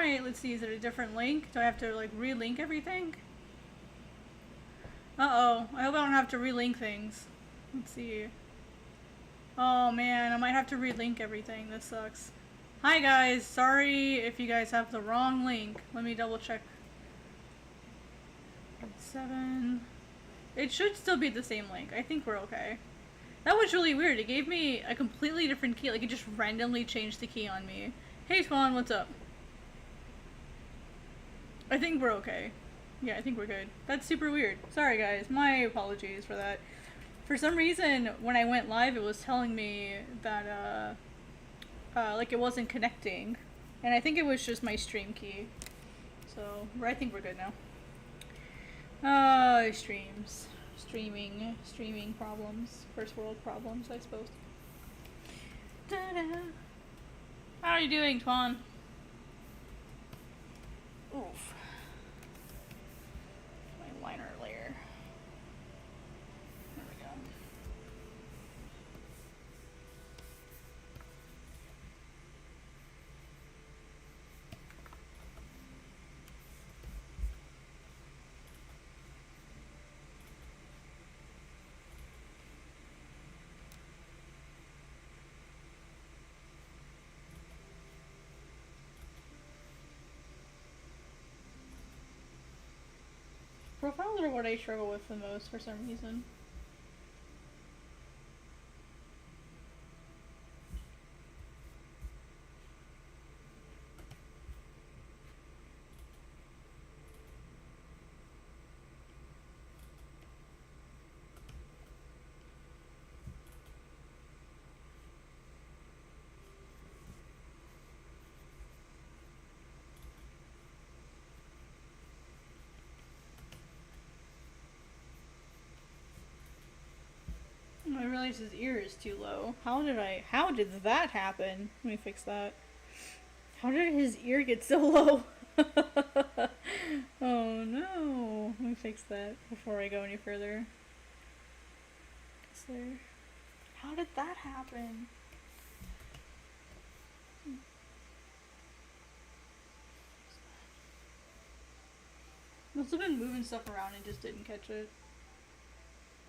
I, let's see, is it a different link? Do I have to like relink everything? Uh-oh, I hope I don't have to relink things. Let's see. Oh man, I might have to relink everything. This sucks. Hi guys, sorry if you guys have the wrong link. Let me double check. 7. It should still be the same link. I think we're okay. That was really weird. It gave me a completely different key. Like, it just randomly changed the key on me. Hey, Spawn, what's up? I think we're okay. Yeah, I think we're good. That's super weird. Sorry, guys. My apologies for that. For some reason, when I went live, it was telling me that, like, it wasn't connecting. And I think it was just my stream key. So, I think we're good now. Streams. Streaming problems. First world problems, I suppose. Ta-da. How are you doing, Twan? Oof. My liner layer. There we go. Profiles are what I struggle with the most for some reason. I realized his ear is too low. How did that happen? Let me fix that. How did his ear get so low? Oh no. Let me fix that before I go any further. Is there... How did that happen? Must have been moving stuff around and just didn't catch it.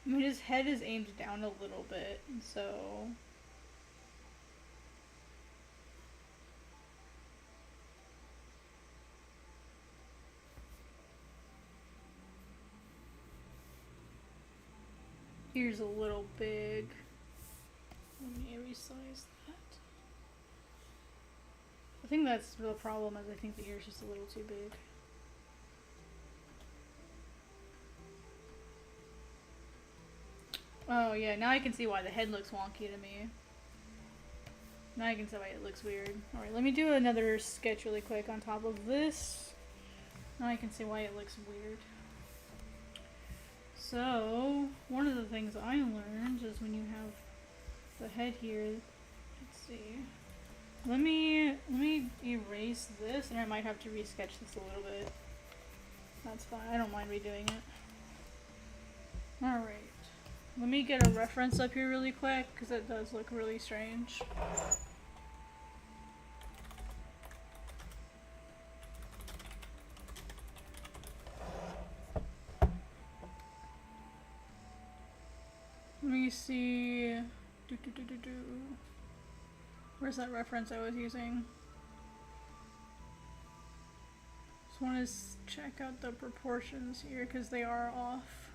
I mean, his head is aimed down a little bit, so... Ear's a little big. Let me resize that. I think that's the problem, is I think the ear's just a little too big. Oh yeah, now I can see why the head looks wonky to me. Now I can see why it looks weird. Alright, let me do another sketch really quick on top of this. Now I can see why it looks weird. So, one of the things I learned is when you have the head here, let's see. Let me erase this, and I might have to resketch this a little bit. That's fine, I don't mind redoing it. Alright. Let me get a reference up here really quick, because it does look really strange. Let me see. Where's that reference I was using? Just want to check out the proportions here, because they are off.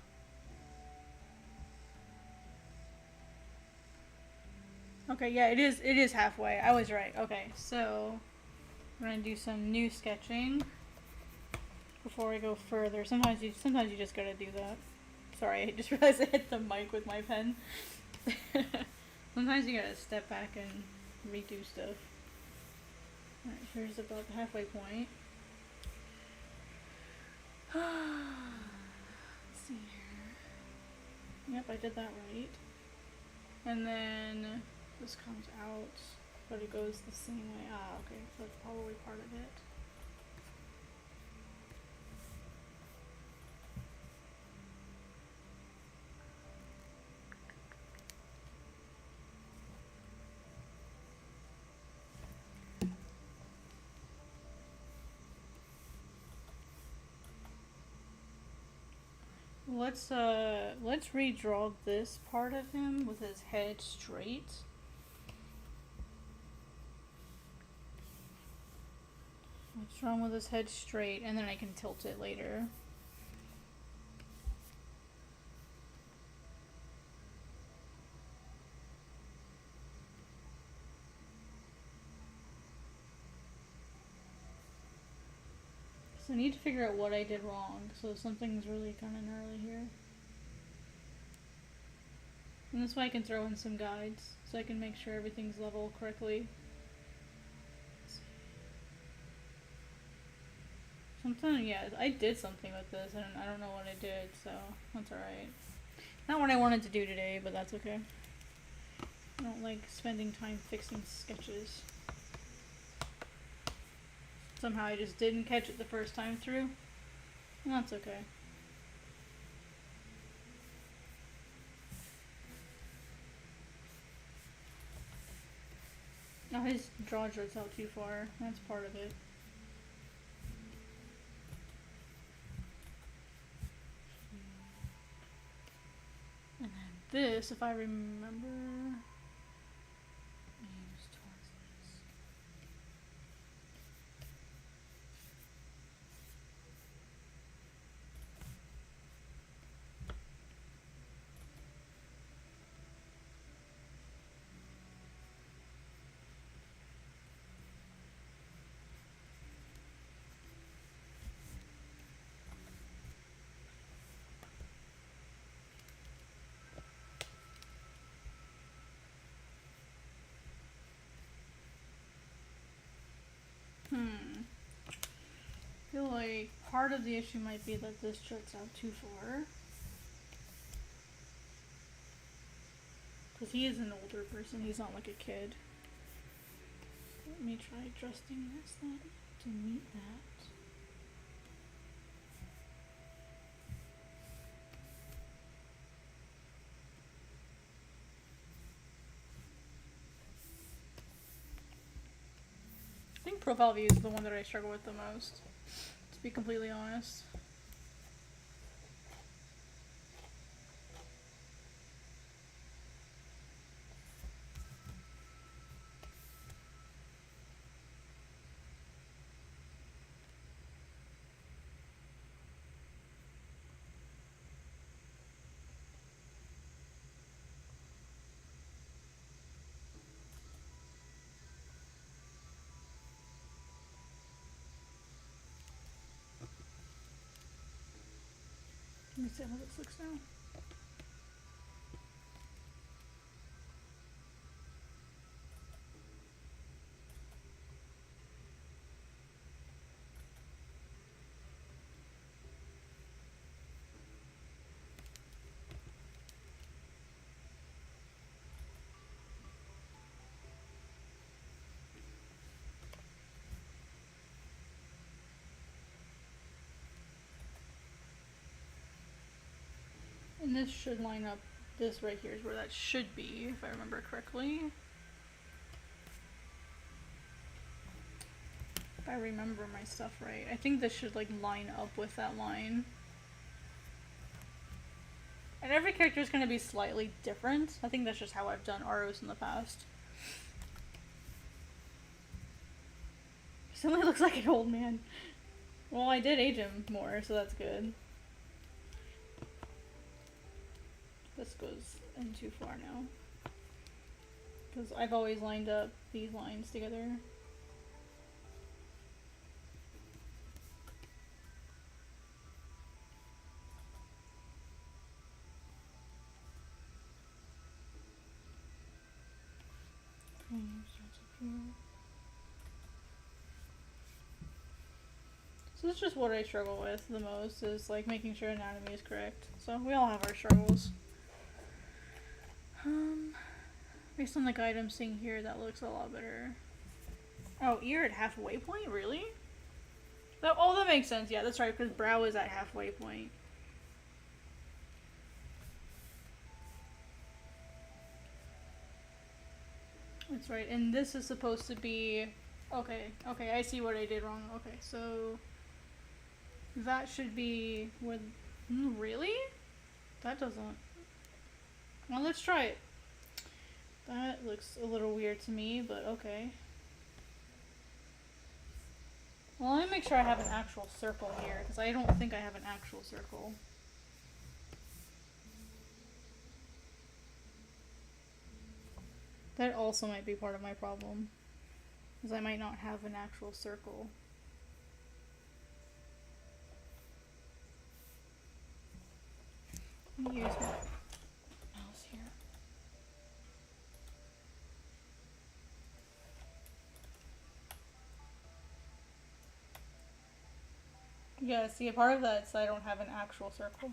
Okay, yeah, it is halfway. I was right. Okay, so I'm gonna do some new sketching before I go further. Sometimes you just gotta do that. Sorry, I just realized I hit the mic with my pen. Sometimes you gotta step back and redo stuff. Alright, here's about the halfway point. Let's see here. Yep, I did that right. And then this comes out, but it goes the same way. Ah, okay, so that's probably part of it. let's redraw this part of him with his head straight. Let's draw him with his head straight, and then I can tilt it later. So I need to figure out what I did wrong, so something's really kind of gnarly here. And this way I can throw in some guides, so I can make sure everything's level correctly. Something, yeah, I did something with this, and I don't know what I did, so that's alright. Not what I wanted to do today, but that's okay. I don't like spending time fixing sketches. Somehow I just didn't catch it the first time through. And that's okay. Oh, his draw drifts out too far. That's part of it. And then this, if I remember... I feel like part of the issue might be that this juts out too far. Because he is an older person, he's not like a kid. Let me try adjusting this then to meet that. I think profile view is the one that I struggle with the most, to be completely honest. Let me see how this looks now. And this should line up, this right here is where that should be, if I remember correctly. If I remember my stuff right. I think this should like line up with that line. And every character is going to be slightly different. I think that's just how I've done Aros in the past. He suddenly looks like an old man. Well, I did age him more, so that's good. This goes in too far now. Because I've always lined up these lines together. Okay, starts up here. So this is just what I struggle with the most, is like making sure anatomy is correct. So we all have our struggles. Based on the guide I'm seeing here, that looks a lot better. Oh, ear at halfway point? Really? Oh, that makes sense. Yeah, that's right, because brow is at halfway point. That's right, and this is supposed to be... Okay, I see what I did wrong. Okay, so... That should be... Really? That doesn't. Well, let's try it. That looks a little weird to me, but okay. Well, let me make sure I have an actual circle here, because I don't think I have an actual circle. That also might be part of my problem, because I might not have an actual circle. Let me use my mouse here. Yeah, see, a part of that is I don't have an actual circle.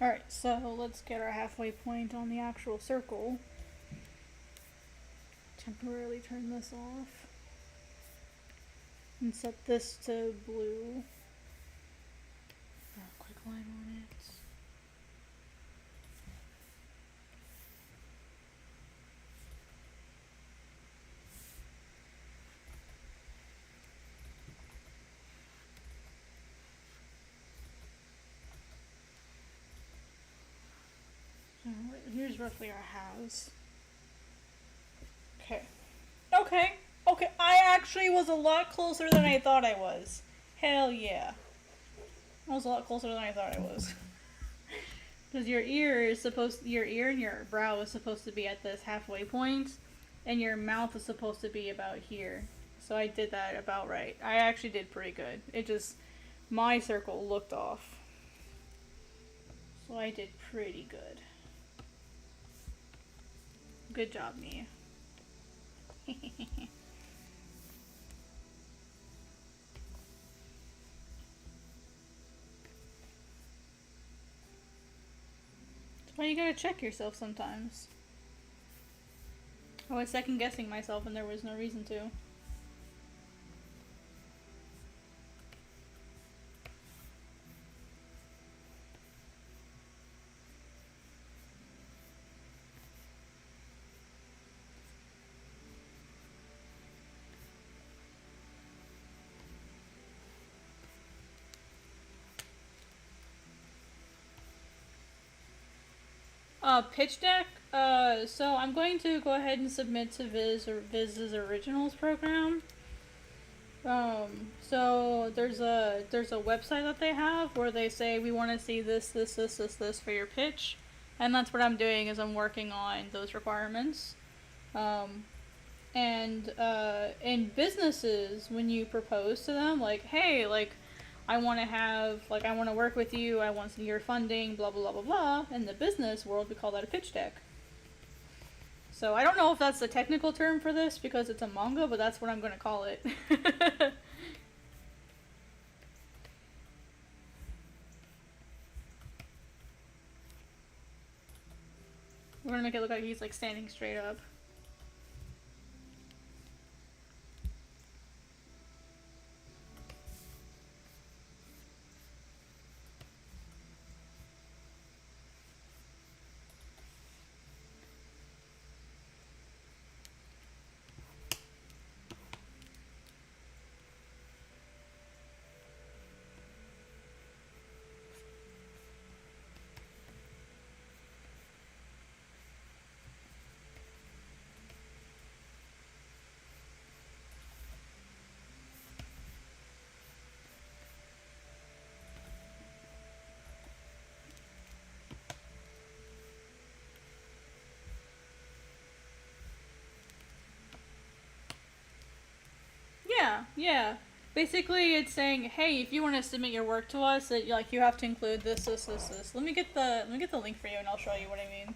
Alright, so let's get our halfway point on the actual circle. Temporarily turn this off. And set this to blue. A quick line on it. So here's roughly our halves. Okay. Okay. Okay. I actually was a lot closer than I thought I was. Hell yeah. I was a lot closer than I thought I was. Because your ear and your brow is supposed to be at this halfway point, and your mouth is supposed to be about here. So I did that about right. I actually did pretty good. It just, my circle looked off. So I did pretty good. Good job, Mia. That's why you gotta check yourself sometimes. I was second guessing myself and there was no reason to. Pitch deck. So I'm going to go ahead and submit to Viz's originals program. So there's a website that they have where they say we want to see this for your pitch, and that's what I'm doing is I'm working on those requirements. And in businesses, when you propose to them, like, hey, like, I want to work with you, I want your funding, blah, blah, blah, blah, blah. In the business world, we call that a pitch deck. So I don't know if that's the technical term for this because it's a manga, but that's what I'm going to call it. We're going to make it look like he's, like, standing straight up. Yeah. Basically, it's saying, hey, if you want to submit your work to us, that like you have to include this. Let me get the link for you, and I'll show you what I mean.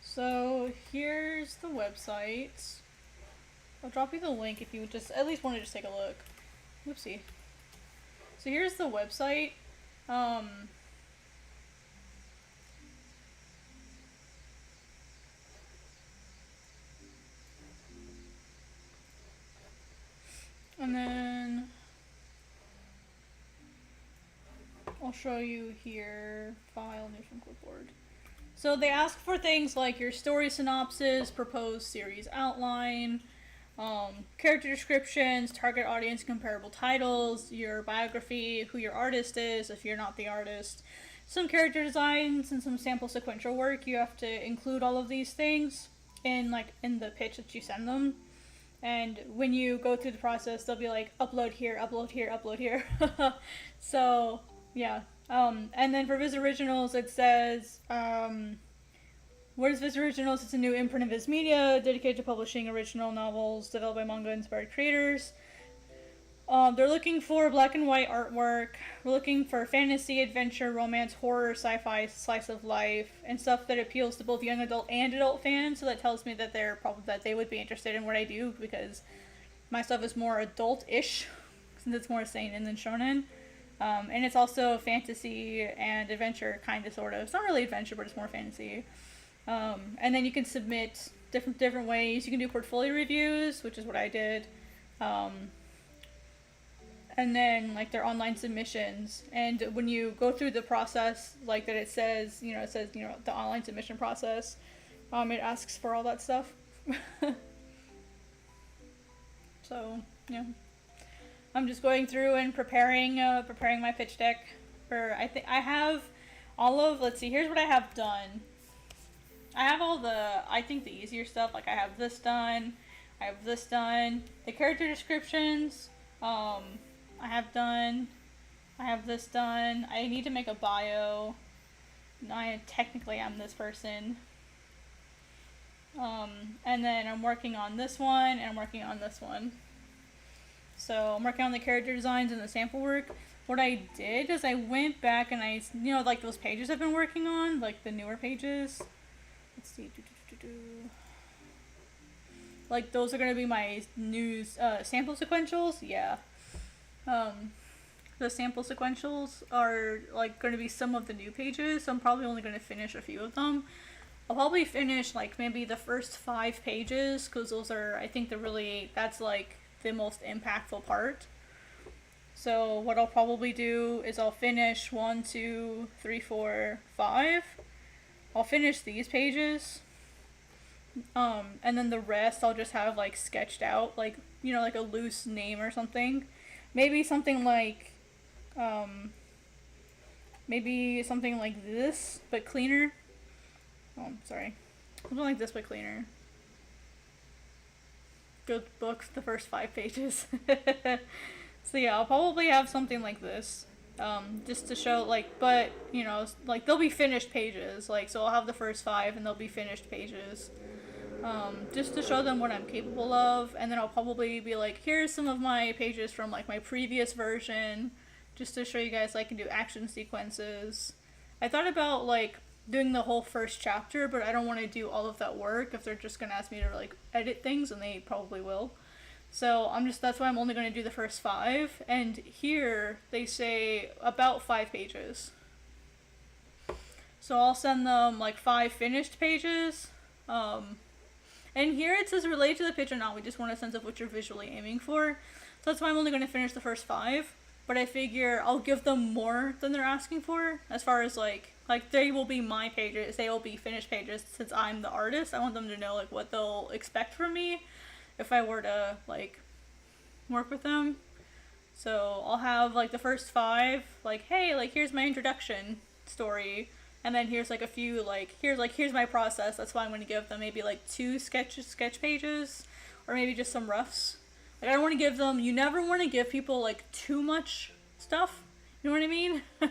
So here's the website. I'll drop you the link if you just at least want to just take a look. Whoopsie. So here's the website. And then I'll show you here. File, new from clipboard. So they ask for things like your story synopsis, proposed series outline, character descriptions, target audience comparable titles, your biography, who your artist is if you're not the artist, some character designs, and some sample sequential work. You have to include all of these things in the pitch that you send them. And when you go through the process, they'll be like, upload here, upload here, upload here. So, yeah. And then for Viz Originals, it says, what is Viz Originals? It's a new imprint of Viz Media, dedicated to publishing original novels developed by manga-inspired creators. They're looking for black and white artwork. We're looking for fantasy, adventure, romance, horror, sci-fi, slice of life, and stuff that appeals to both young adult and adult fans. So that tells me that they would be interested in what I do, because my stuff is more adult-ish, since it's more seinen than shonen. And it's also fantasy and adventure, kind of, sort of. It's not really adventure, but it's more fantasy. And then you can submit different ways. You can do portfolio reviews, which is what I did. And then, their online submissions. And when you go through the process, it says, the online submission process, it asks for all that stuff. So, yeah. I'm just going through and preparing my pitch deck for, I have all of, let's see, here's what I have done. I have all the easier stuff, I have this done, the character descriptions, I have this done. I need to make a bio. I technically am this person. And then I'm working on this one, and I'm working on this one. So I'm working on the character designs and the sample work. What I did is I went back and I, those pages I've been working on, the newer pages. Let's see. Those are going to be my new sample sequentials. Yeah. The sample sequentials are going to be some of the new pages, so I'm probably only going to finish a few of them. I'll probably finish maybe the first 5 pages, because those are, I think that's the most impactful part. So what I'll probably do is I'll finish 1, 2, 3, 4, 5. I'll finish these pages. And then the rest I'll just have sketched out, a loose name or something. Maybe something like this, but cleaner. Oh, sorry. Something like this, but cleaner. Good book, the first 5 pages. So yeah, I'll probably have something like this. Just to show, but, they'll be finished pages. So I'll have the first 5 and they'll be finished pages. Just to show them what I'm capable of, and then I'll probably be here's some of my pages from my previous version, just to show you guys I can do action sequences. I thought about doing the whole first chapter, but I don't want to do all of that work if they're just gonna ask me to edit things, and they probably will. So that's why I'm only going to do the first 5, and here they say about 5 pages. So I'll send them 5 finished pages. And here it says related to the pitch or not, we just want a sense of what you're visually aiming for. So that's why I'm only going to finish the first 5, but I figure I'll give them more than they're asking for, as far as they will be my pages, they will be finished pages, since I'm the artist. I want them to know what they'll expect from me if I were to work with them. So I'll have the first 5, hey, here's my introduction story. And then here's a few, here's my process. That's why I'm going to give them maybe 2 sketch pages, or maybe just some roughs. I don't want to give them, you never want to give people too much stuff. You know what I mean? You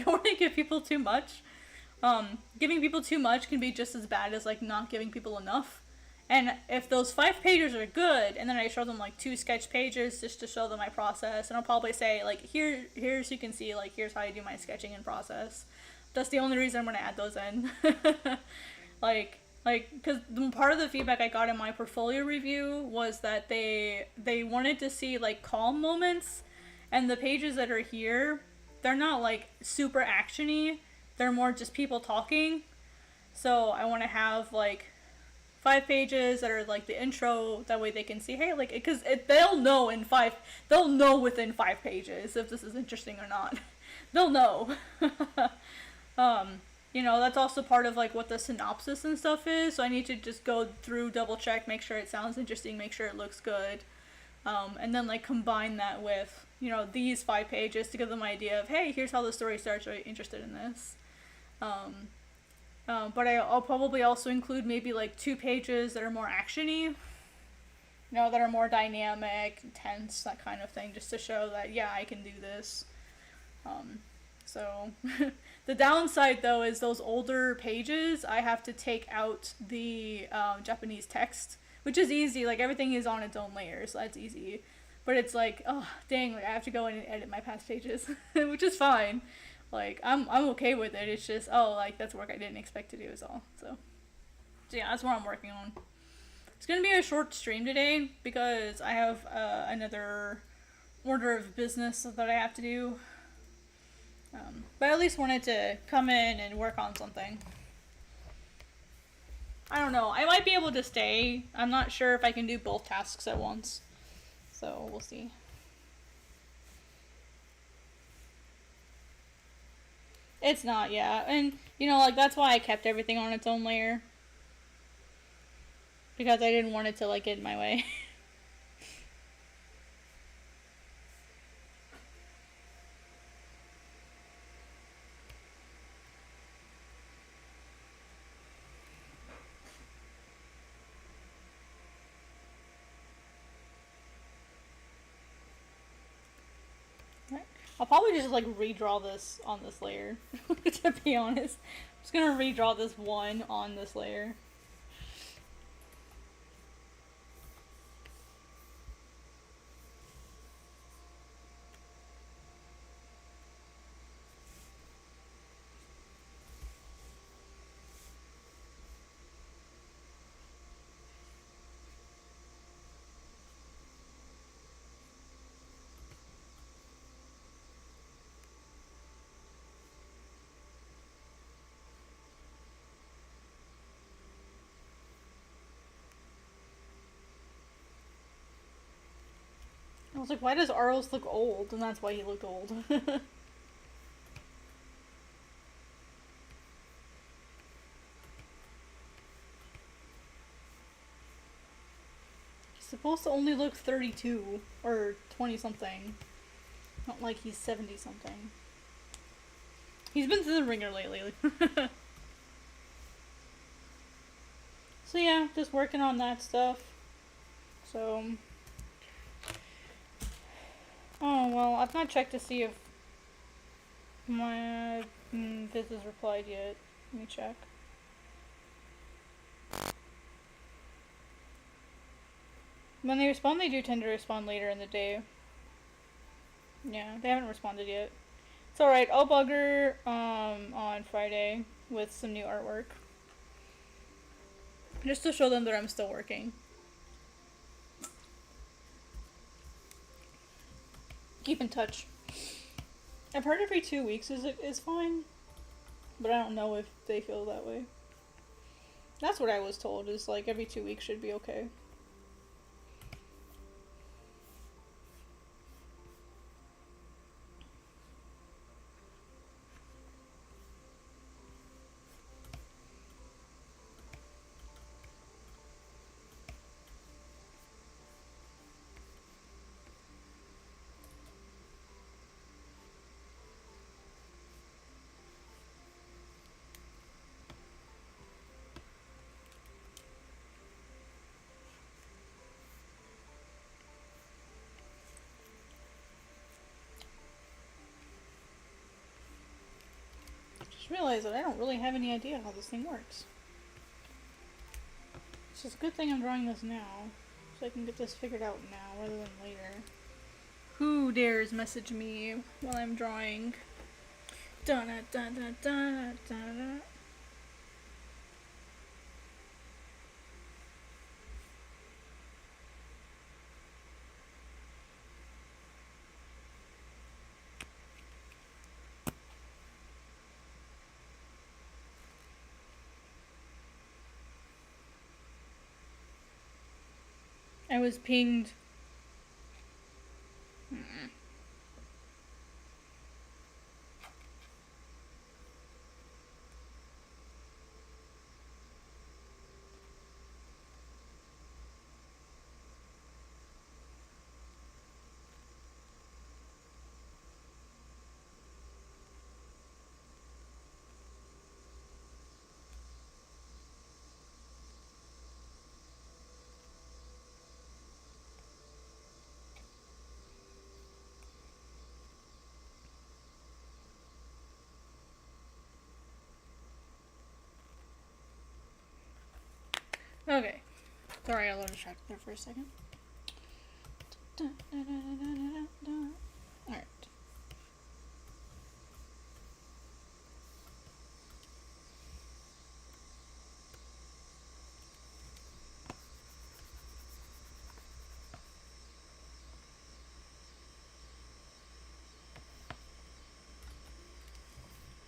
don't want to give people too much. Giving people too much can be just as bad as not giving people enough. And if those 5 pages are good, and then I show them 2 sketch pages just to show them my process, and I'll probably say here's you can see here's how I do my sketching and process. That's the only reason I'm going to add those in. Because part of the feedback I got in my portfolio review was that they wanted to see, calm moments, and the pages that are here, they're not, super action-y. They're more just people talking. So I want to have, 5 pages that are, the intro, that way they can see, hey, because they'll know within 5 pages if this is interesting or not. they'll know. You know, that's also part of like what the synopsis and stuff is. So I need to just go through, double check, make sure it sounds interesting, make sure it looks good, and then like combine that with, you know, these 5 pages to give them an idea of, hey, here's how the story starts. Are you interested in this? But I'll probably also include maybe like 2 pages that are more actiony, you know, that are more dynamic, tense, that kind of thing, just to show that, yeah, I can do this. So the downside though is those older pages, I have to take out the Japanese text, which is easy. Like everything is on its own layer, so that's easy. But it's like, oh dang, like I have to go in and edit my past pages, which is fine. Like I'm okay with it. It's just, oh, like that's work I didn't expect to do is all. So yeah, that's what I'm working on. It's gonna be a short stream today because I have another order of business that I have to do. But I at least wanted to come in and work on something. I don't know. I might be able to stay. I'm not sure if I can do both tasks at once. So we'll see. It's not, yeah. And, you know, like that's why I kept everything on its own layer. Because I didn't want it to, like, get in my way. I'll probably just like redraw this on this layer, to be honest. I'm just gonna redraw this one on this layer. I was like, why does Aros look old? And that's why he looked old. He's supposed to only look 32 or 20 something. Not like he's 70 something. He's been through the ringer lately. So yeah, just working on that stuff. So, oh well, I've not checked to see if my Viz has replied yet. Let me check. When they respond, they do tend to respond later in the day. Yeah, they haven't responded yet. It's alright, I'll bug her on Friday with some new artwork. Just to show them that I'm still working. Keep in touch. I've heard every 2 weeks is fine, but I don't know if they feel that way. That's what I was told, is like every 2 weeks should be okay. Just realized that I don't really have any idea how this thing works. It's just a good thing I'm drawing this now, so I can get this figured out now rather than later. Who dares message me while I'm drawing? Da da da da da da da. I was pinged. Okay. Sorry, I got distracted there for a second. Alright.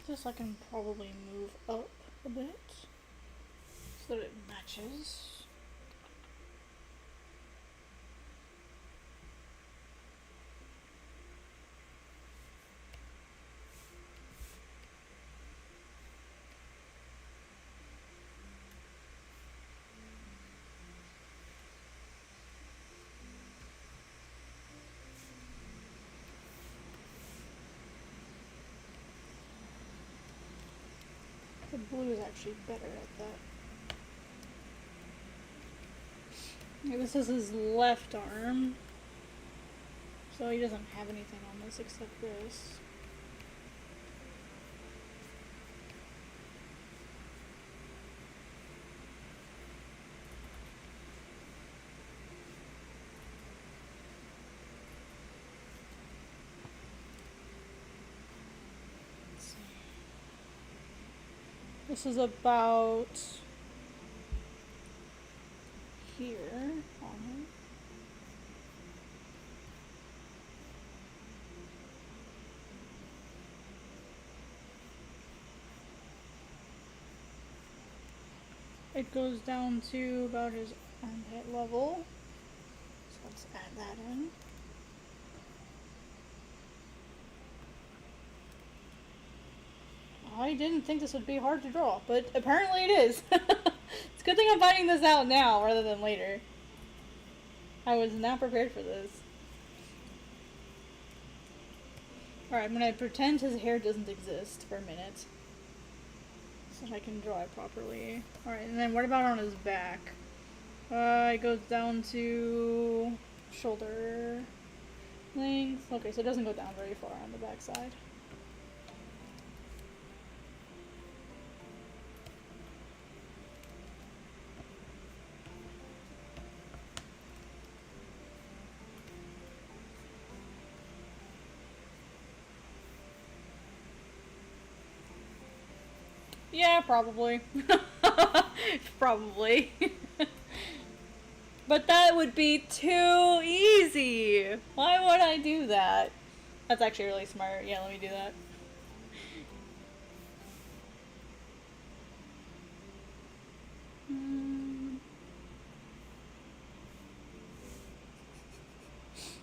This I can probably move up a bit so that it matches. The blue is actually better at that. Yeah, this is his left arm, so he doesn't have anything on this except this. This is about here on him. It goes down to about his armpit level. So let's add that in. I didn't think this would be hard to draw, but apparently it is. It's a good thing I'm finding this out now rather than later. I was not prepared for this. Alright, I'm gonna pretend his hair doesn't exist for a minute, so that I can draw it properly. Alright, and then what about on his back? It goes down to shoulder length. Okay, so it doesn't go down very far on the back side. Yeah, probably. Probably. But that would be too easy. Why would I do that? That's actually really smart. Yeah, let me do that.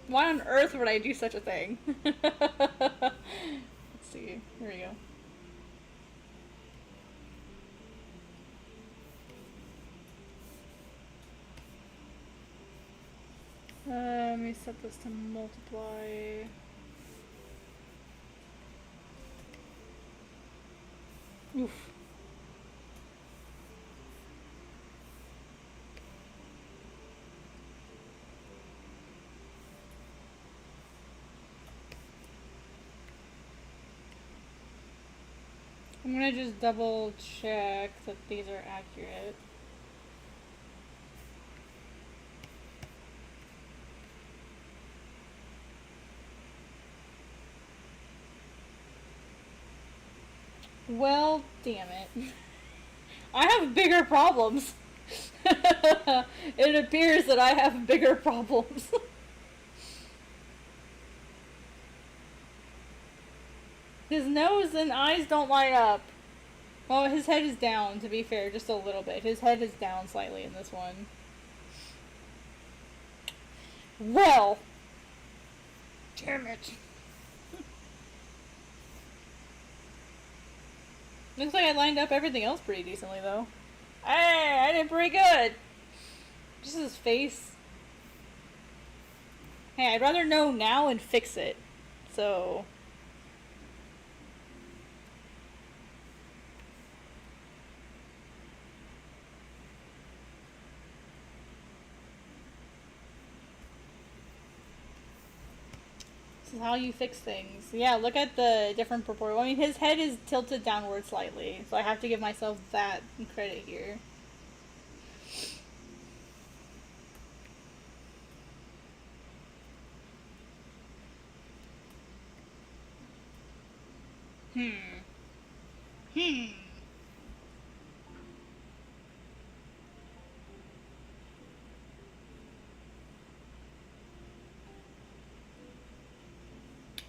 Why on earth would I do such a thing? Let's see. Here we go. Let me set this to multiply. Oof. I'm gonna just double check that these are accurate. Well, damn it. I have bigger problems. It appears that I have bigger problems. His nose and eyes don't line up. Well, his head is down, to be fair, just a little bit. His head is down slightly in this one. Well. Damn it. Looks like I lined up everything else pretty decently, though. Hey, I did pretty good. Just his face. Hey, I'd rather know now and fix it. So... This is how you fix things. Yeah, look at the different proportion. I mean, his head is tilted downward slightly, so I have to give myself that credit here. Hmm. Hmm.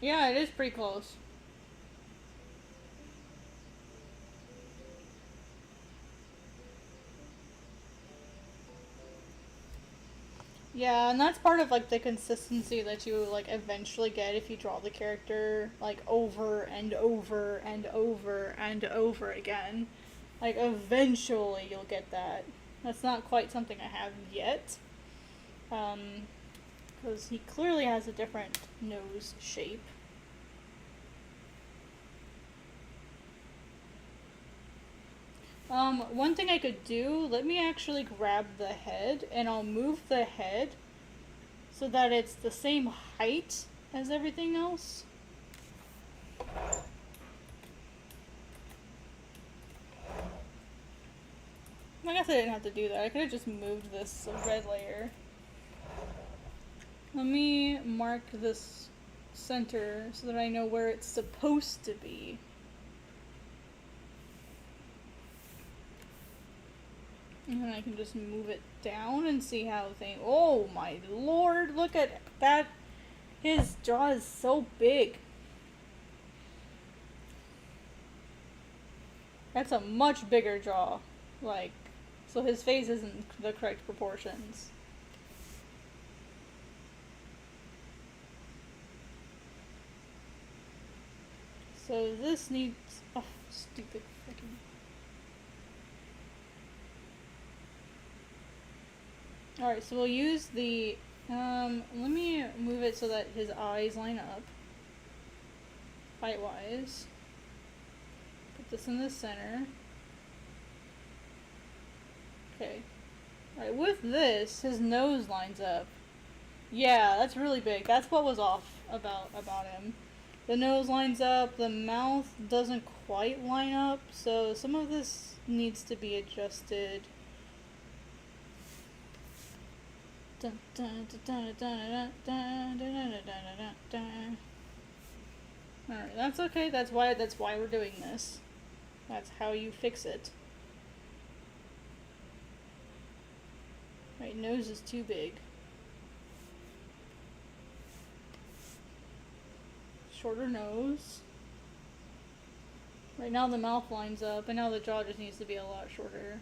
Yeah, it is pretty close. Yeah, and that's part of like the consistency that you like eventually get if you draw the character like over and over and over and over again. Like eventually you'll get that. That's not quite something I have yet. Because he clearly has a different nose shape. One thing I could do, let me actually grab the head and I'll move the head so that it's the same height as everything else. I guess I didn't have to do that. I could have just moved this red layer. Let me mark this center so that I know where it's supposed to be. And then I can just move it down and see how things... Oh my lord, look at that. His jaw is so big. That's a much bigger jaw. Like, so his face isn't the correct proportions. So this needs... Oh, stupid freaking... Alright, so we'll use the... let me move it so that his eyes line up. Height-wise. Put this in the center. Okay. Alright, with this, his nose lines up. Yeah, that's really big. That's what was off about him. The nose lines up, the mouth doesn't quite line up, so some of this needs to be adjusted. Alright, that's okay. That's why we're doing this. That's how you fix it. Right, nose is too big. Shorter nose. Right now the mouth lines up, and now the jaw just needs to be a lot shorter.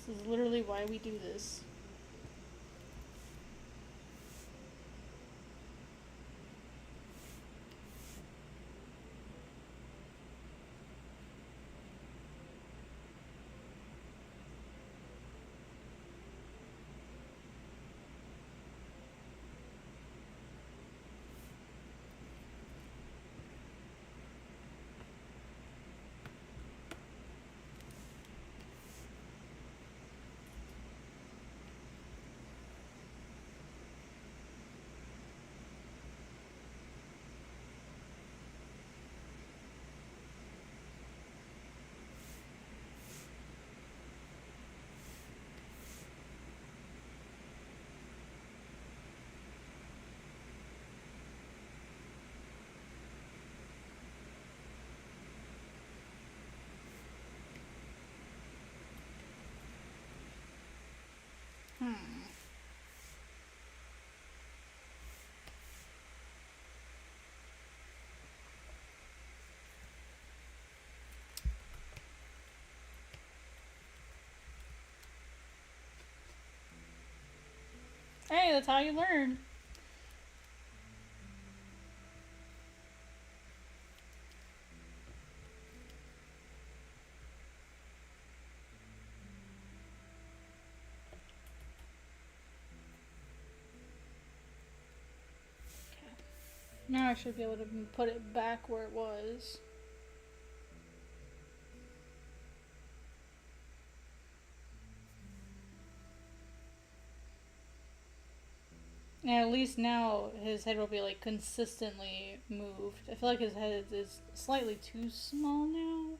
This is literally why we do this. Hey, that's how you learn. Now I should be able to put it back where it was. And at least now his head will be like consistently moved. I feel like his head is slightly too small now.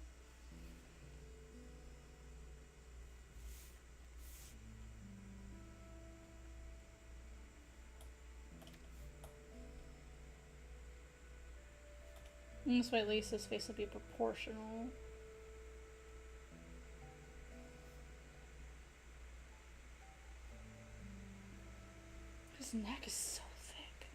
So at least his face will be proportional. His neck is so thick.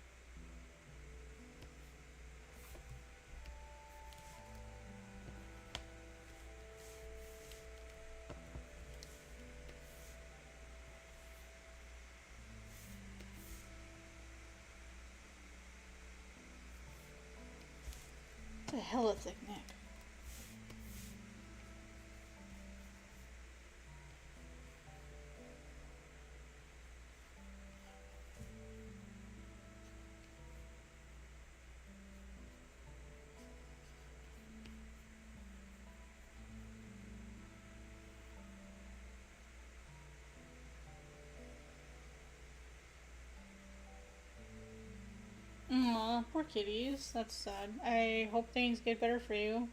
What the hell a thick neck. Aw, poor kitties. That's sad. I hope things get better for you.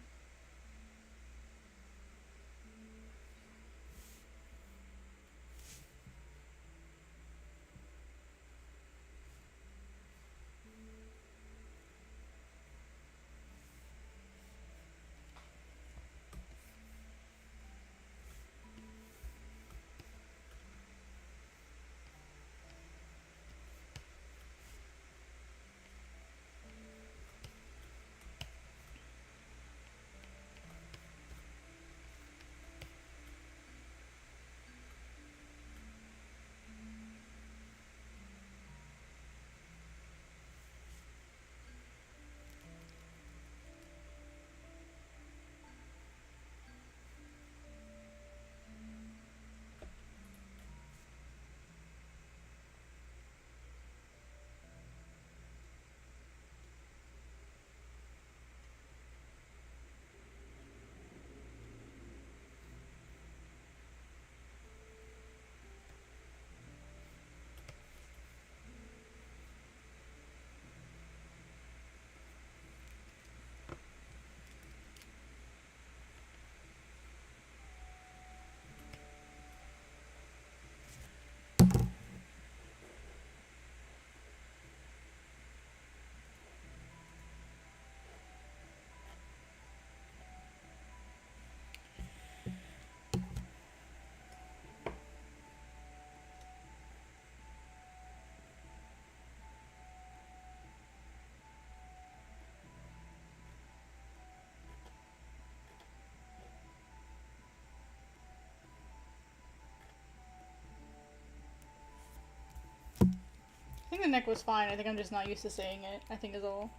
I think the neck was fine. I think I'm just not used to saying it, I think is all.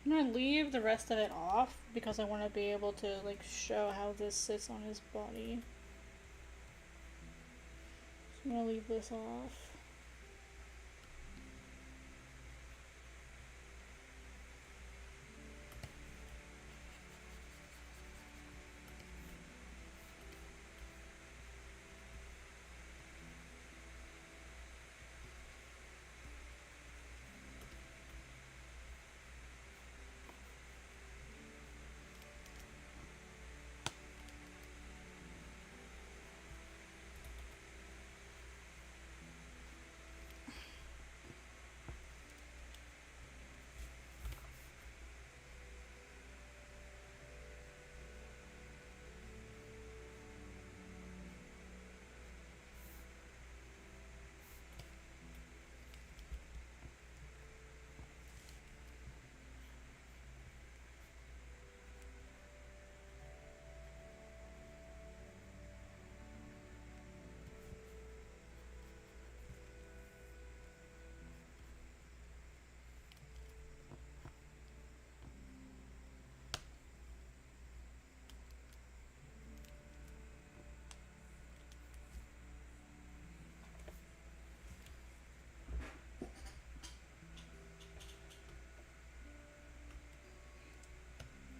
I'm gonna leave the rest of it off because I want to be able to like show how this sits on his body. So I'm gonna leave this off.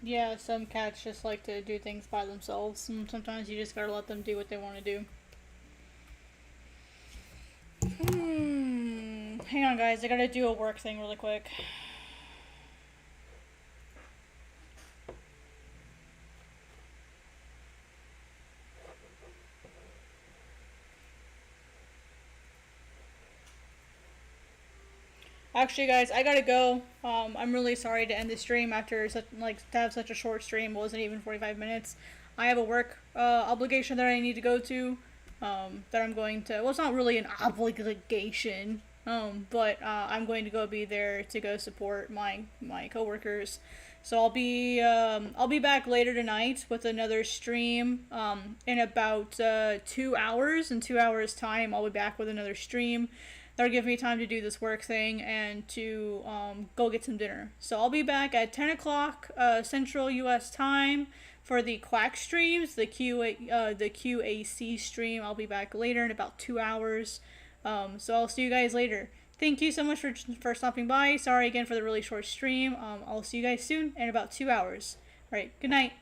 Yeah, some cats just like to do things by themselves, and sometimes you just gotta let them do what they want to do. Hang on, guys. I gotta do a work thing really quick. Actually, guys, I gotta go. I'm really sorry to end the stream after such to have such a short stream. It wasn't even 45 minutes. I have a work obligation that I need to go to. That I'm going to. Well, it's not really an obligation. But I'm going to go be there to go support my coworkers. So I'll be back later tonight with another stream. In about 2 hours. In 2 hours time, I'll be back with another stream. That'll give me time to do this work thing and to go get some dinner. So I'll be back at 10 o'clock Central U.S. time for the Quack streams, the QAC stream. I'll be back later in about 2 hours. So I'll see you guys later. Thank you so much for stopping by. Sorry again for the really short stream. I'll see you guys soon in about 2 hours. All right, good night.